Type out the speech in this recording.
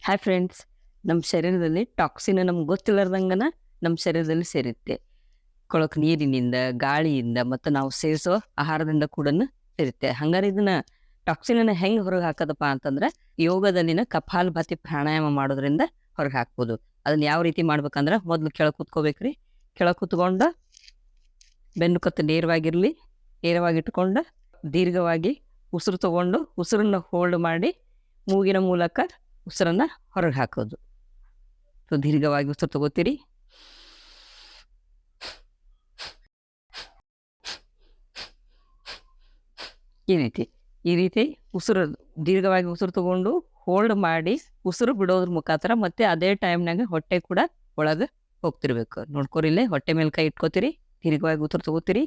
Hi friends, ನಮ್ಮ ಶರೀರದಲ್ಲಿ toxin ನಮ್ಗೆ ಗೊತ್ತಿಲ್ಲದಂಗನ ನಮ್ಮ ಶರೀರದಲ್ಲಿ ಸೇರುತ್ತೆ. ಕೊಳಕು ನೀರಿನಿಂದ, ಗಾಳಿಯಿಂದ ಮತ್ತು ನಾವು ಸೇವಿಸೋ ಆಹಾರದಿಂದ ಕೂಡ ಸೇರುತ್ತೆ. ಹಂಗಾರೆ ಇದನ್ನ ಟಾಕ್ಸಿನನ್ನು ಹೆಂಗೆ ಹೊರಗೆ ಹಾಕೋದಪ್ಪ ಅಂತಂದ್ರೆ ಯೋಗದಲ್ಲಿನ ಕಪಾಲಭಾತಿ ಪ್ರಾಣಾಯಾಮ ಮಾಡೋದ್ರಿಂದ ಹೊರಗೆ ಹಾಕ್ಬೋದು. ಅದನ್ನ ಯಾವ ರೀತಿ ಮಾಡ್ಬೇಕಂದ್ರೆ ಮೊದಲು ಕೆಳಗೆ ಕೂತ್ಕೋಬೇಕ್ರಿ. ಕೆಳಗೆ ಕೂತ್ಕೊಂಡು ಬೆನ್ನು ಕತ್ತು ನೇರವಾಗಿ ಇಟ್ಕೊಂಡು ದೀರ್ಘವಾಗಿ ಉಸಿರು ತಗೊಂಡು ಉಸಿರನ್ನ ಹೋಲ್ಡ್ ಮಾಡಿ ಮೂಗಿನ ಮೂಲಕ ಉಸಿರನ್ನ ಹೊರಗೆ ಹಾಕೋದು. ಸೊ ದೀರ್ಘವಾಗಿ ಉಸಿರು ತಗೋತೀರಿ. ಈ ರೀತಿ ಉಸಿರು ದೀರ್ಘವಾಗಿ ಉಸಿರು ತಗೊಂಡು ಹೋಲ್ಡ್ ಮಾಡಿ ಉಸಿರು ಬಿಡೋದ್ರ ಮುಖಾಂತರ ಮತ್ತೆ ಅದೇ ಟೈಮ್ನಾಗ ಹೊಟ್ಟೆ ಕೂಡ ಒಳಗೆ ಹೋಗ್ತಿರ್ಬೇಕು. ನೋಡ್ಕೊರಿಲ್ಲೇ ಹೊಟ್ಟೆ ಮೇಲೆ ಕೈ ಇಟ್ಕೋತೀರಿ, ದೀರ್ಘವಾಗಿ ಉಸಿರು ತಗೋತೀರಿ.